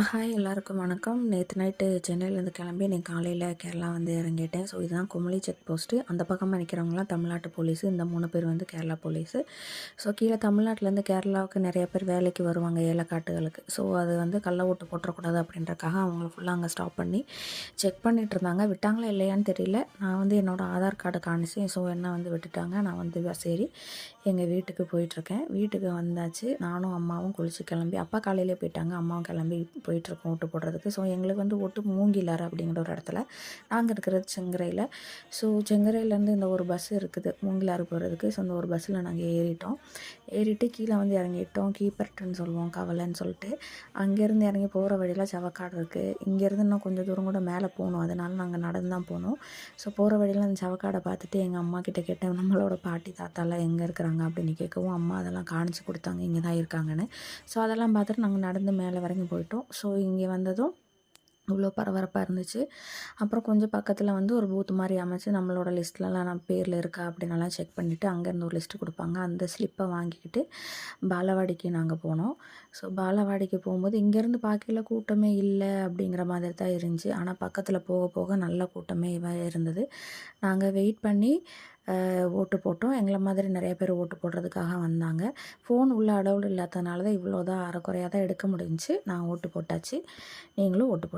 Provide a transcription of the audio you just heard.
Hi எல்லாருக்கும் வணக்கம். நேற்று நைட்டு சென்னையிலேருந்து கிளம்பி இன்னைக்கு காலையில் கேரளா வந்து இறங்கிட்டேன். ஸோ இதுதான் குமுளி செக் போஸ்ட்டு. அந்த பக்கமாக நிற்கிறவங்களாம் தமிழ்நாட்டு போலீஸு, இந்த 3 பேர் வந்து கேரளா போலீஸு. ஸோ கீழே தமிழ்நாட்டிலேருந்து கேரளாவுக்கு நிறைய பேர் வேலைக்கு வருவாங்க ஏலக்காட்டுகளுக்கு. ஸோ அது வந்து கள்ள ஓட்டு போட்டுறக்கூடாது அப்படின்றக்காக அவங்கள ஃபுல்லாக அங்கே ஸ்டாப் பண்ணி செக் பண்ணிகிட்டு இருந்தாங்க. விட்டாங்களா இல்லையான்னு தெரியல. நான் வந்து என்னோடய ஆதார் கார்டு காணிச்சேன். ஸோ என்ன வந்து விட்டுட்டாங்க. நான் வந்து சரி எங்கள் வீட்டுக்கு போயிட்டுருக்கேன். வீட்டுக்கு வந்தாச்சு. நானும் அம்மாவும் குளித்து கிளம்பி அப்பா காலையிலே போயிட்டாங்க. அம்மாவும் கிளம்பி போயிட்டுருக்கோம் ஓட்டு போடுறதுக்கு. ஸோ எங்களுக்கு வந்து ஓட்டு மூங்கிலாறு அப்படிங்கிற ஒரு இடத்துல, நாங்கள் இருக்கிறது செங்கரையில். ஸோ செங்கரையிலேருந்து இந்த ஒரு பஸ் இருக்குது மூங்கிலாறு போகிறதுக்கு. ஸோ அந்த ஒரு பஸ்ஸில் நாங்கள் ஏறிட்டு கீழே வந்து இறங்கிட்டோம். கீப்பர்ட்டுன்னு சொல்லுவோம், கவலைன்னு சொல்லிட்டு. அங்கேருந்து இறங்கி போகிற வழியில் சவக்காடு இருக்குது. இங்கேருந்து இன்னும் கொஞ்சம் தூரம் கூட மேலே போகணும். அதனால நாங்கள் நடந்து தான் போனோம். ஸோ போகிற வழியில் அந்த சவக்காடை பார்த்துட்டு எங்கள் அம்மா கிட்டே கேட்டேன், நம்மளோட பாட்டி தாத்தாலாம் எங்கே இருக்கிறாங்க அப்படின்னு கேட்கவும், அம்மா அதெல்லாம் காணிச்சு கொடுத்தாங்க, இங்கே தான் இருக்காங்கன்னு. ஸோ அதெல்லாம் பார்த்துட்டு நாங்கள் நடந்து மேலே வரைக்கும் போயிட்டோம். ஸோ இங்கே வந்ததும் இவ்வளோ பரபரப்பாக இருந்துச்சு. அப்புறம் கொஞ்சம் பக்கத்தில் வந்து ஒரு பூத் மாதிரி அமைச்சு நம்மளோட லிஸ்ட்லலாம் நம்ம பேரில் இருக்கா அப்படின்னலாம் செக் பண்ணிவிட்டு அங்கேருந்து ஒரு லிஸ்ட்டு கொடுப்பாங்க. அந்த ஸ்லிப்பை வாங்கிக்கிட்டு பாலவாடிக்கு நாங்கள் போனோம். ஸோ பாலவாடிக்கு போகும்போது இங்கேருந்து பார்க்கையில கூட்டமே இல்லை அப்படிங்கிற மாதிரி தான் இருந்துச்சு. ஆனால் பக்கத்தில் போக போக நல்ல கூட்டமே இருந்தது. நாங்கள் வெயிட் பண்ணி ஓட்டு போட்டோம். எங்களை மாதிரி நிறைய பேர் ஓட்டு போடுறதுக்காக வந்தாங்க. ஃபோன் உள்ள அலவுட் இல்லாததுனால தான் இவ்வளோ தான் அரைக்குறையாக தான் எடுக்க முடிஞ்சுச்சு. நான் ஓட்டு போட்டாச்சு. நீங்களும் ஓட்டு போடுங்க.